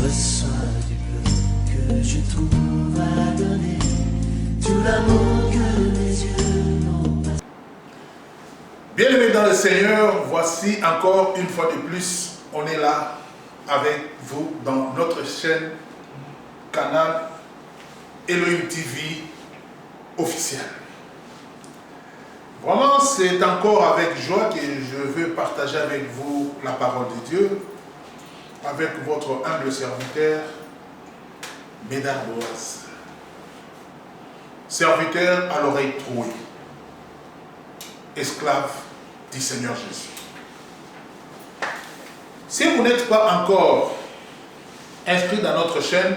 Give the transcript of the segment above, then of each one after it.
Reçois du peu que je trouve à donner, tout l'amour que mes yeux n'ont pas. Bien-aimés dans le Seigneur, voici encore une fois de plus, on est là avec vous dans notre chaîne Canal Elohim TV officielle. Vraiment, c'est encore avec joie que je veux partager avec vous la parole de Dieu, avec votre humble serviteur, Médard Boaz, serviteur à l'oreille trouée, esclave du Seigneur Jésus. Si vous n'êtes pas encore inscrit dans notre chaîne,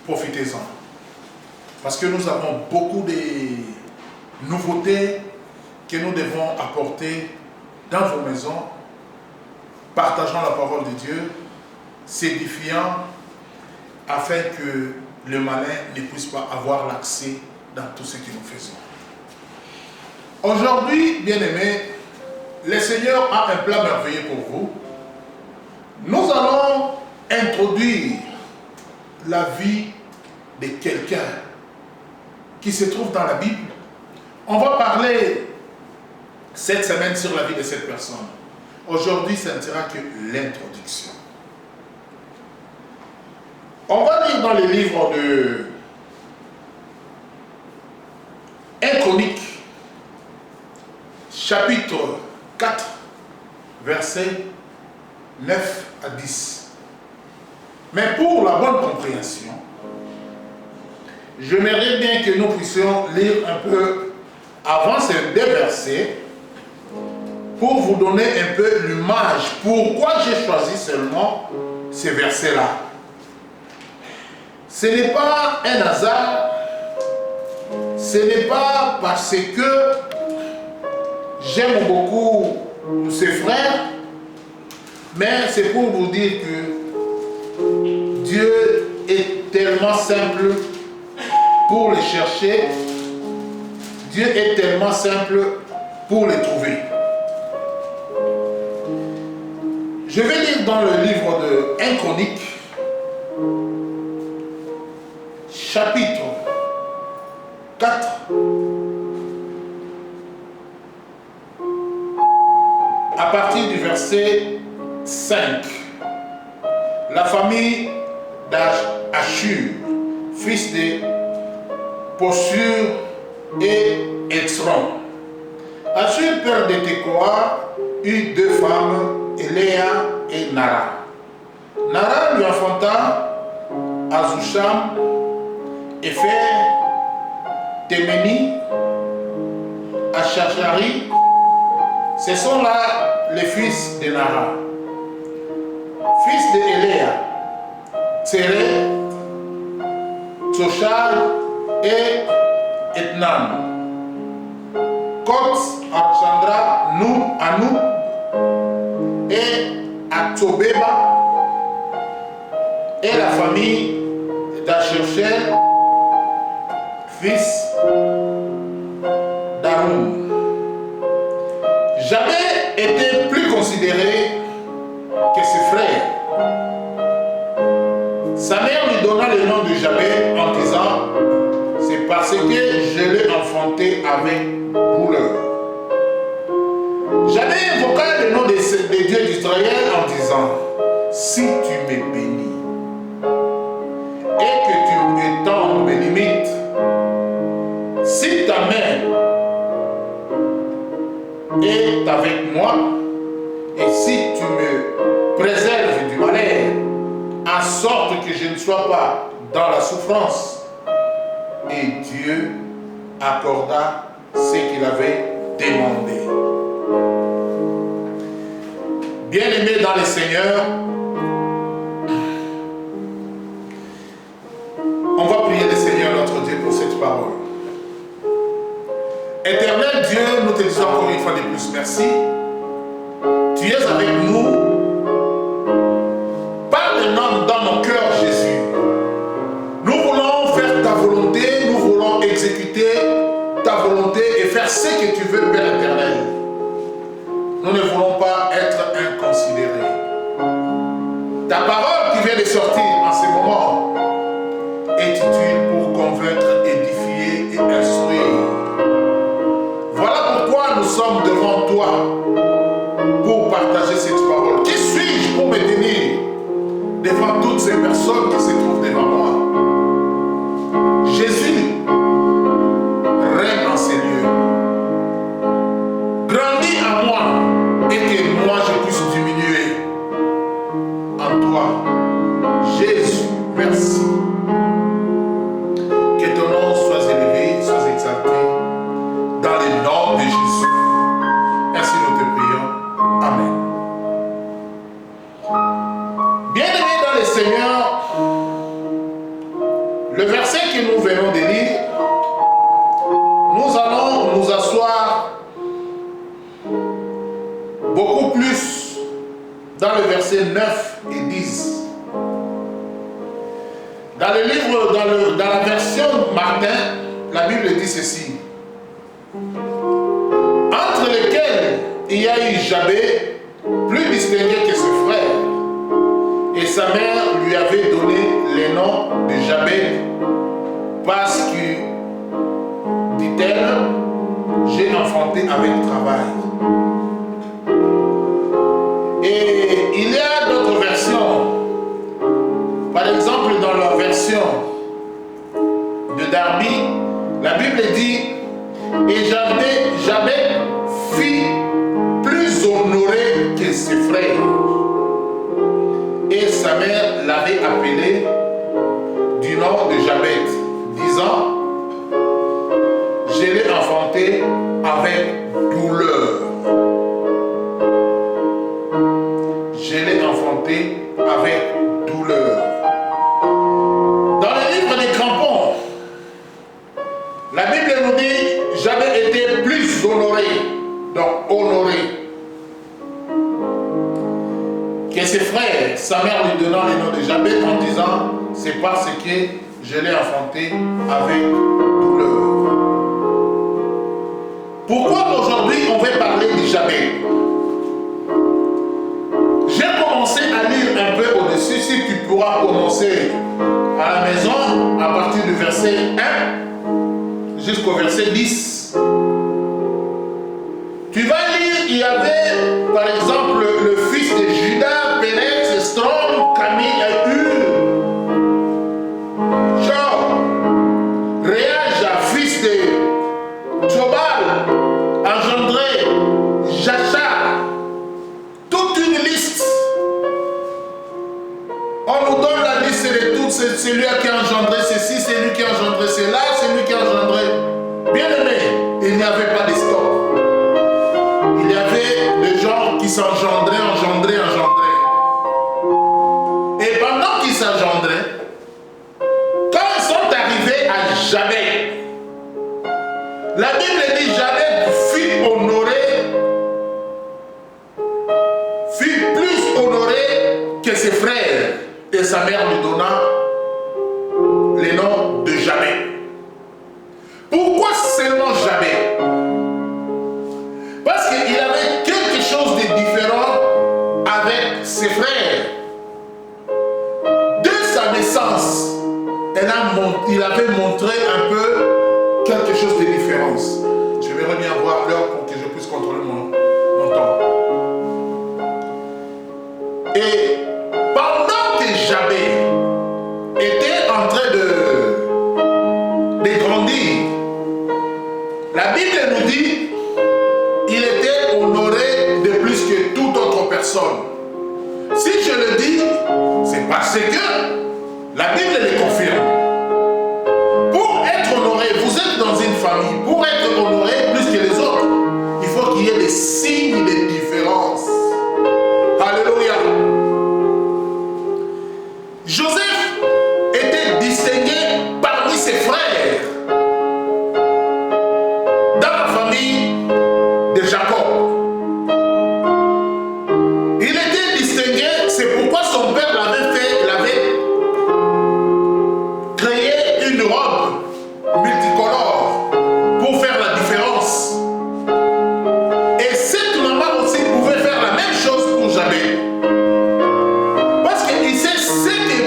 profitez-en. Parce que nous avons beaucoup de nouveautés que nous devons apporter dans vos maisons, partageant la parole de Dieu, s'édifiant, afin que le malin ne puisse pas avoir l'accès dans tout ce que nous faisons. Aujourd'hui, bien-aimés, le Seigneur a un plan merveilleux pour vous. Nous allons introduire la vie de quelqu'un qui se trouve dans la Bible. On va parler cette semaine sur la vie de cette personne. Aujourd'hui, ça ne sera que l'introduction. On va lire dans les livres de 1 Chronique, chapitre 4, versets 9 à 10. Mais pour la bonne compréhension, j'aimerais bien que nous puissions lire un peu avant ces deux versets pour vous donner un peu l'image. Pourquoi j'ai choisi seulement ces versets-là? Ce n'est pas un hasard, ce n'est pas parce que j'aime beaucoup ces frères, mais c'est pour vous dire que Dieu est tellement simple pour les chercher, Dieu est tellement simple pour les trouver. Je vais lire dans le livre de 1 Chronique, chapitre 4, à partir du verset 5. La famille d'Achur, fils de Possur et Étron. Achur, père de Tekoa, eut deux femmes, Eléa et Nara. Nara lui enfanta Azusham, Épher, Téméni, Achachari. Ce sont là les fils de Nara. Fils de Eléa, Tséré, Tsochar et Etnan. Kot, Archandra, Anouk et Atsobeba, et la famille d'Acherchel, fils d'Aroun. Jamais était plus considéré que ses frères. Sa mère lui donna le nom de Jabé en disant: c'est parce que je l'ai enfanté avec douleur. Jabé invoqua le nom de Dieu d'Israël en disant: si tu me bénis et que tu étends mes limites, si ta main est avec moi, et si tu me préserves du malheur, en sorte que je ne sois pas dans la souffrance. Et Dieu accorda ce qu'il avait demandé. Bien-aimés dans le Seigneur, on va prier le Seigneur notre Dieu pour cette parole. Éternel Dieu, nous te disons encore une fois de plus merci. Tu es avec nous. Parle-nous dans nos cœurs, Jésus. Nous voulons faire ta volonté, nous voulons exécuter ta volonté et faire ce que tu veux, Père éternel. Nous ne voulons pas être inconsidérés. Ta parole qui vient de sortir en ce devant toutes ces personnes qui se trouvent devant moi. Jésus règne en ces lieux. Grandis en moi et que moi je puisse diminuer en toi. Jésus, merci. Que ton nom soit élevé, soit exalté dans le nom de Jésus. Ainsi nous te prions. Amen. Bien-aimés dans le Seigneur, le verset que nous venons de lire, nous allons nous asseoir beaucoup plus dans le verset 9 et 10. Dans le livre, dans la version Martin, la Bible dit ceci. Entre lesquels il y a eu Jabez, plus distingué que ses frères, et sa mère lui avait donné le nom de Jabez, parce que, dit-elle, j'ai enfanté avec travail. Et il y a d'autres versions. Par exemple, dans la version de Darby, la Bible dit, et Jabez fut plus honoré que ses frères. Et sa mère l'avait appelé du nom de Jabez, disant, je l'ai enfanté avec douleur. Je l'ai enfanté avec douleur. Dans le livre des Crampons, la Bible nous dit, Jabez était plus honoré, donc honoré, que ses frères. Sa mère lui donnant le nom de Jabez en disant, c'est parce que je l'ai enfanté avec douleur. Pourquoi aujourd'hui on veut parler de Jabez? J'ai commencé à lire un peu au-dessus. Si tu pourras commencer à la maison à partir du verset 1 jusqu'au verset 10. Tu vas lire, il y avait par exemple le fils de Judas, Pérez, Strom, Camille et Hur, Job, Réaja, fils de Tobal, engendré Jachar, toute une liste. On nous donne la liste de toutes, c'est lui qui a engendré ceci, c'est lui qui a engendré cela, c'est lui qui a engendré. Bien aimé, il n'y avait pas de stop. Il y avait des gens qui s'engendraient, engendraient. Et pendant qu'ils s'engendraient, quand ils sont arrivés à Jabez, la Bible dit Jabez fut plus honoré que ses frères. Et sa mère lui donna le nom de Jabez. Pourquoi seulement Jabez? Parce qu'il avait quelque chose de différent avec ses frères. Dès sa naissance, il avait montré un peu quelque chose de différence. Je vais bien voir l'heure pour que je puisse contrôler mon temps. Et pendant que Jabez était en train de grandir, la Bible nous dit il était honoré de plus que toute autre personne. Si je le dis, c'est parce que la Bible le confirme. Pour être honoré, vous êtes dans une famille, pour être honoré plus que les autres, il faut qu'il y ait des signes de différence. Alléluia. Joseph était distingué parmi ses frères dans la famille de Jacob. Il était distingué, c'est pourquoi son père l'avait créé une robe multicolore pour faire la différence. Et cette maman aussi pouvait faire la même chose pour Jabez. Parce qu'il sait ce que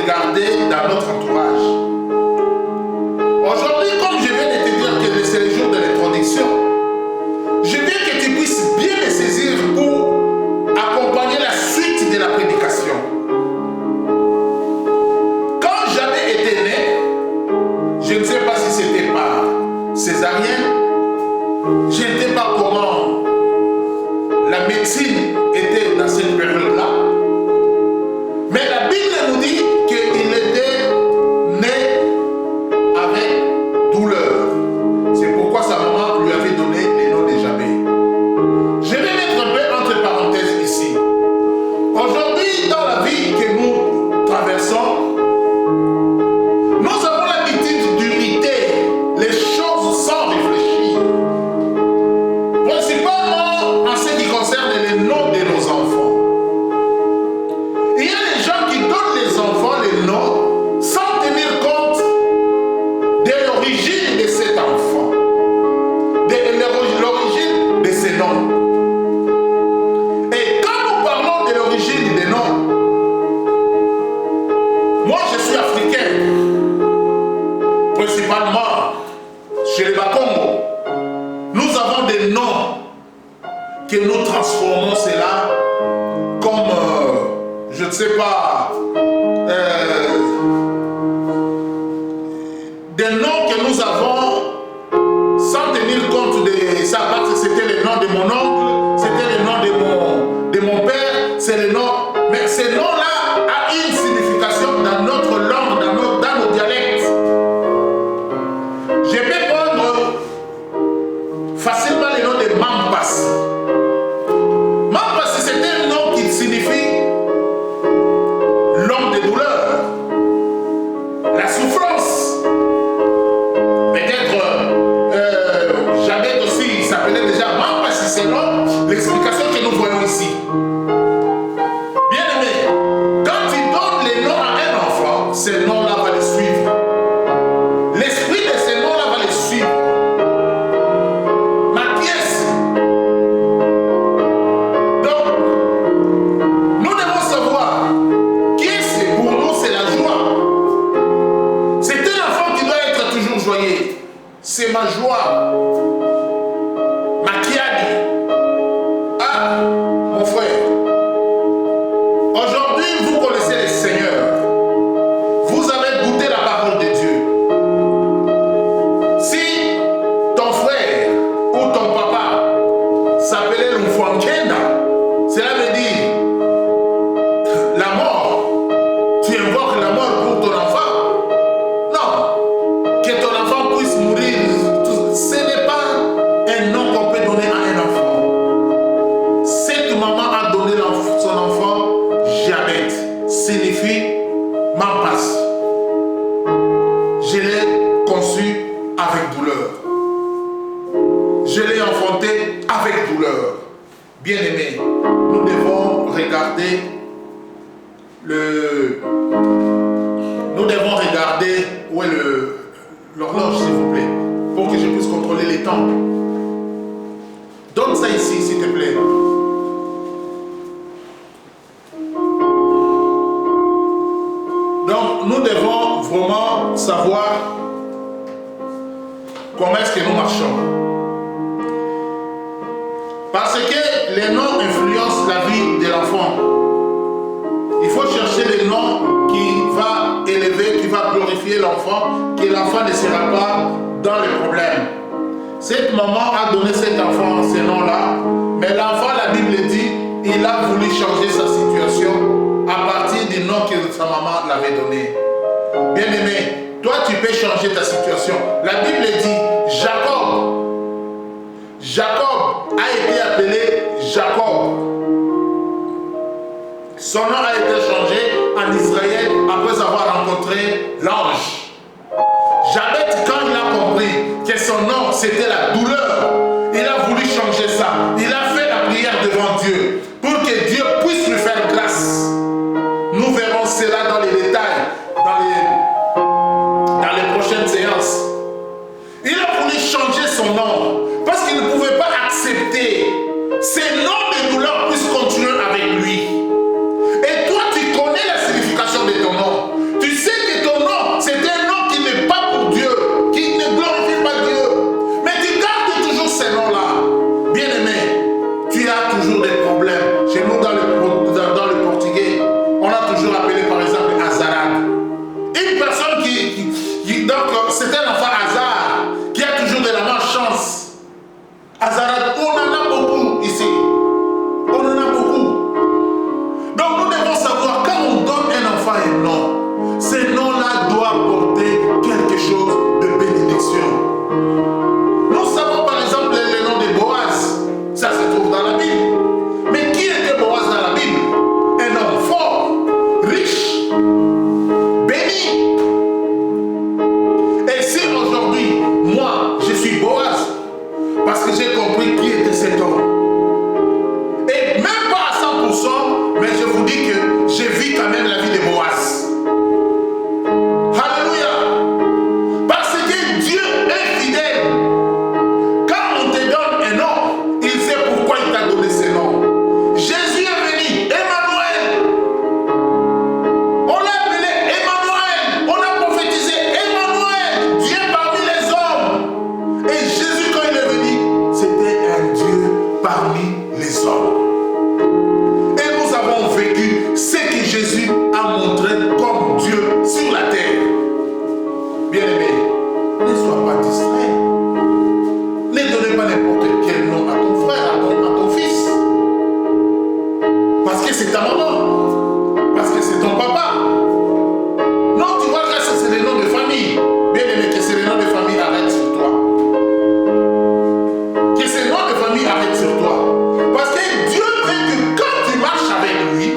regarder dans notre entourage. Aujourd'hui, comme je viens de te dire que c'est le jour de l'introduction, je veux que tu puisses bien me saisir pour accompagner la suite de la prédication. Quand j'avais été né, je ne sais pas si c'était par césarienne, je ne sais pas comment la médecine était dans cette période-là, mais la Bible nous dit qu'il était né avec douleur. C'est pourquoi sa maman lui avait donné le nom de Jabez. Je vais mettre un peu entre parenthèses ici. Aujourd'hui, dans la vie que nous traversons, nous avons l'habitude d'uniter les choses sans réfléchir. Principalement en ce qui concerne les noms de nos enfants. Il y a des gens qui donnent les enfants les noms sans tenir compte de l'origine de cet enfant, de l'origine de ces noms. Et quand nous parlons de l'origine des noms, moi je suis africain, principalement chez les Bakongo. Nous avons des noms que nous transformons cela comme, je ne sais pas, des noms que nous avons sans tenir compte de ça, parce que c'était le nom de mon oncle, c'était le nom de mon père, c'est le nom, mais ces noms-là ont une signification dans notre langue, dans nos dialectes. Je peux prendre facilement le nom de Mampas. Mampas, c'était un nom qui signifie l'homme de douleur, la souffrance. Peut-être Jabez aussi, il s'appelait déjà Mampas, c'est selon l'explication que nous voyons ici. Bien aimé, quand tu donnes les noms à un enfant, ces noms-là vont les suivre. L'esprit de ces noms-là va les suivre. Mathias. Donc, nous devons savoir qu'est-ce que pour nous c'est la joie. C'est un enfant qui doit être toujours joyeux. C'est ma joie. Ma kiadi. Ah, mon frère. Aujourd'hui, vous connaissez le Seigneur. Vous avez goûté la parole de Dieu. Si ton frère ou ton papa s'appelait Lumfuankenda, cela veut dire la mort. Tu invoques la mort pour ton enfant. Non. Que ton enfant puisse mourir, ce n'est pas un nom qu'on peut donner à un enfant. Cette maman a donné son enfant Jabez, signifie Mampas. Je l'ai conçu avec douleur. Je l'ai enfanté avec douleur. Bien-aimés, nous devons regarder où est l'horloge, s'il vous plaît, pour que je puisse contrôler les temps. Donne ça ici, s'il te plaît. Donc, nous devons vraiment savoir comment est-ce que nous marchons. Parce que les noms influencent la vie de l'enfant. Il faut chercher les noms qui va élever, qui va glorifier l'enfant, que l'enfant ne sera pas dans les problèmes. Cette maman a donné cet enfant ces noms-là, mais l'enfant, la Bible dit, il a voulu changer sa situation à partir du nom que sa maman l'avait donné. Bien-aimé, toi tu peux changer ta situation. La Bible dit, Jacob a été appelé Jacob. Son nom a été changé en Israël après avoir rencontré l'ange. Jabez, quand il a compris que son nom c'était la douleur, il a voulu changer ça. Il a fait la prière devant Dieu pour que Dieu puisse lui faire grâce. Nous verrons cela dans les détails, dans les prochaines séances. Il a voulu changer son nom parce qu'il ne pouvait pas accepter ces noms de douleur puissent continuer avec lui. Et toi, tu connais la signification de ton nom. Tu c'est un enfant hasard qui a toujours de la malchance. Hasard, on en a beaucoup ici. On en a beaucoup. Donc nous devons savoir, quand on donne un enfant un nom, ce nom-là doit porter quelque chose de bénédiction. Nous savons par exemple le nom de Boaz. Ça se trouve dans la Bible. Mais qui était Boaz dans la Bible? Un homme fort, riche, béni. Et si aujourd'hui, moi, je suis Boaz, parce que j'ai compris qui était cet homme. Et même pas à 100%, mais je vous dis que je vis quand même la vie de Boaz. Alléluia. Parce que Dieu est fidèle. Quand on te donne un nom, il sait pourquoi il t'a donné ce nom. Jésus est venu, Emmanuel. On l'a appelé Emmanuel. On a prophétisé Emmanuel, Dieu parmi les hommes. Et Jésus, quand il est venu, c'était un Dieu parmi les hommes. Et nous avons vécu ce que Jésus a montré comme Dieu sur la terre. Bien-aimé, ne sois pas distrait. Ne donnez pas n'importe quel nom à ton frère, à ton fils. Parce que c'est ta maman. Parce que c'est ton papa. Non, tu vois que c'est le nom de famille. Bien-aimé, que c'est le nom de famille arrête sur toi. Que ce nom de famille arrête sur toi. Parce que Dieu veut que quand tu marches avec lui,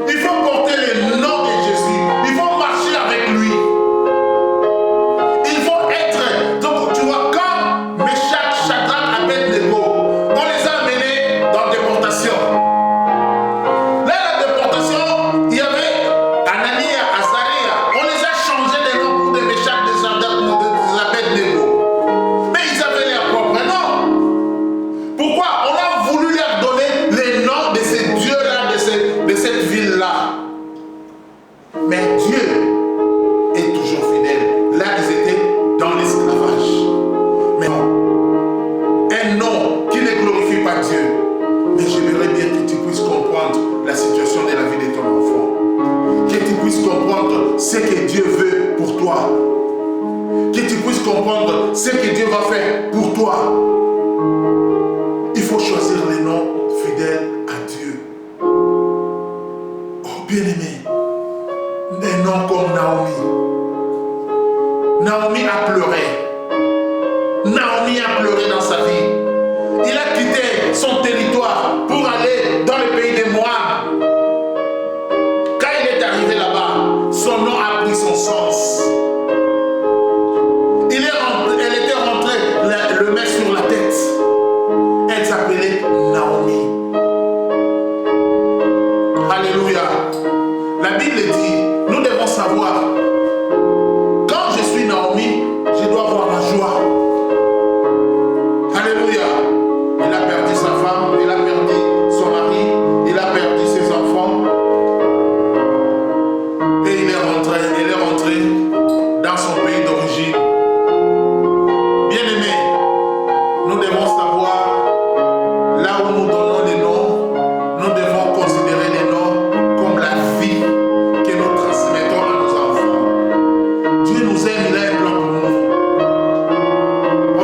il faut porter le nom de Jésus. Il faut marcher avec lui. Il faut être. Donc tu vois, quand Meshach, Shadrach, Abednego, on les a amenés dans déportation. Là, la déportation, il y avait Anania, Azaria. On les a changés des noms pour des Meshach, des Shadrach, des Abednego. Mais ils avaient leur propre nom. Pourquoi? On a voulu leur donner les noms de ces dieux-là, de cette ville-là. Mais Dieu est toujours fidèle. Là, ils étaient dans l'esclavage. Mais non. Un nom qui ne glorifie pas Dieu. Mais j'aimerais bien que tu puisses comprendre la situation de la vie de ton enfant. Que tu puisses comprendre ce que Dieu veut pour toi. Que tu puisses comprendre ce que Dieu va faire pour toi. Il faut choisir les noms fidèles à Dieu. Oh bien-aimé, un nom comme Naomi. Naomi a pleuré. Naomi a pleuré dans sa vie. Il a quitté son territoire pour aller dans le pays de Moab. Quand il est arrivé là-bas, son nom a pris son sens. Elle était rentrée le main sur la tête. Elle s'appelait Naomi. Alléluia. La Bible dit, nous devons savoir, quand je suis Naomi, je dois avoir la joie. Alléluia. Il a perdu sa femme, il a perdu son mari, il a perdu ses enfants. Et elle est rentrée dans son pays d'origine. Bien-aimé, nous devons savoir, là où nous donnons les noms, nous devons considérer les noms comme la vie que nous transmettons à nos enfants. Dieu nous aime, il a un plan pour nous.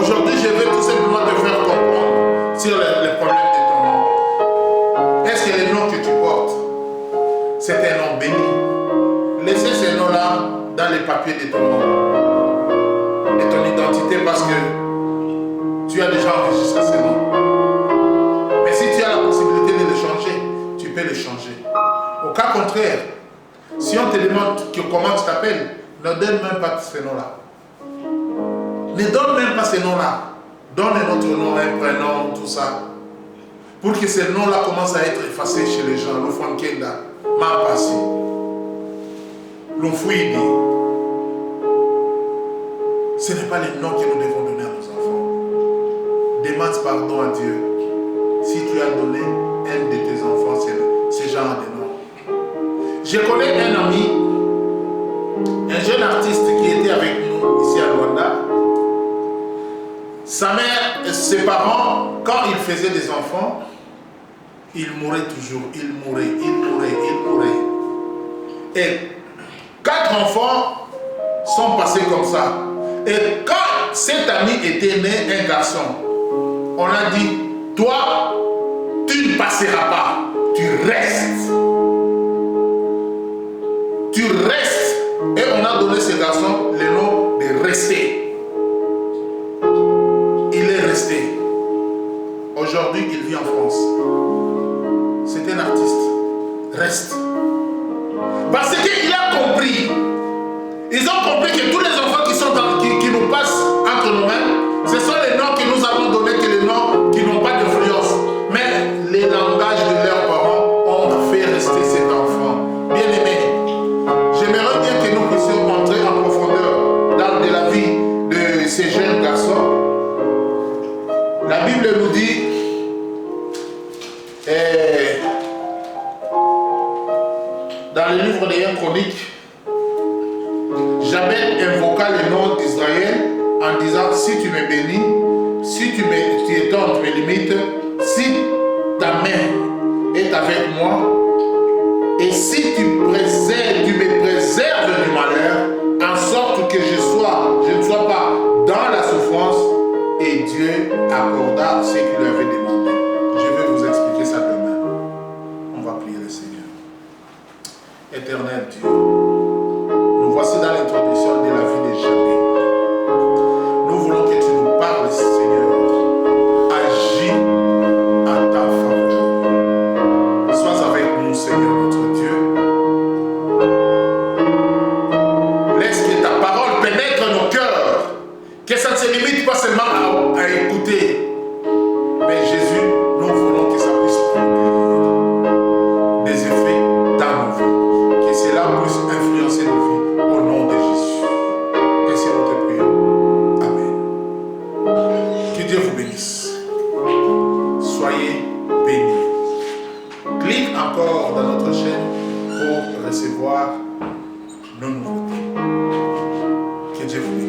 Aujourd'hui, je veux tout simplement te faire comprendre sur les problèmes de ton nom. Est-ce que le nom que tu portes, c'est un nom béni? Laissez ces noms-là dans les papiers de ton nom, de ton identité, parce que tu as déjà enregistré ces noms. Mais si tu as la possibilité de les changer, tu peux les changer. Au cas contraire, si on te demande comment tu t'appelles, ne donne même pas ces noms-là. Ne donne même pas ces noms-là. Donne un autre nom, un prénom, tout ça. Pour que ces noms-là commencent à être effacés chez les gens. Le Fankenda, Mapasi, le Fouidi. Ce n'est pas les noms que nous devons donner à nos enfants. Demande pardon à Dieu si tu as donné un de tes enfants ce genre de nom. Je connais un ami, un jeune artiste qui était avec nous ici à Rwanda. Sa mère, ses parents, quand ils faisaient des enfants, ils mouraient toujours, ils mouraient. Et 4 enfants sont passés comme ça. Et quand cet ami était né, un garçon, on a dit, toi, tu ne passeras pas, tu restes. Tu restes. Et on a donné ce garçon le nom de rester. Il est resté. Aujourd'hui, il vit en France. C'est un artiste. Reste. Parce qu'il a compris. Ils ont compris que tous les enfants qui nous passent entre nos mains, ce sont les noms que nous avons donnés, que les noms qui n'ont pas d'influence. Mais les langages de leurs parents ont fait rester cet enfant. Bien aimé, j'aimerais bien que nous puissions entrer en profondeur dans de la vie de ces jeunes garçons. La Bible nous dit, dans le livre des 1 Chroniques, Jabez invoqua le nom d'Israël en disant, si tu me bénis, si tu étends mes limites, si ta main est avec moi, et si tu me préserves du malheur, en sorte que je ne sois pas dans la souffrance, et Dieu accorda ce qu'il lui avait demandé. Je vais vous expliquer ça demain. On va prier le Seigneur. Éternel Dieu, nous voici dans l'introduction de la vie de Jabez. Nous voulons que tu nous parles, Seigneur. Agis en ta faveur. Sois avec nous, Seigneur, notre Dieu. Laisse que ta parole pénètre nos cœurs. Que ça ne se limite pas seulement à écouter. Mais Jésus, nous voulons que ça puisse produire des effets dans nos vies. Que cela puisse influencer nos vies au nom de Jésus. Ainsi nous te prions. Amen. Que Dieu vous bénisse. Soyez bénis. Clique encore dans notre chaîne pour recevoir nos nouveautés. Que Dieu vous bénisse.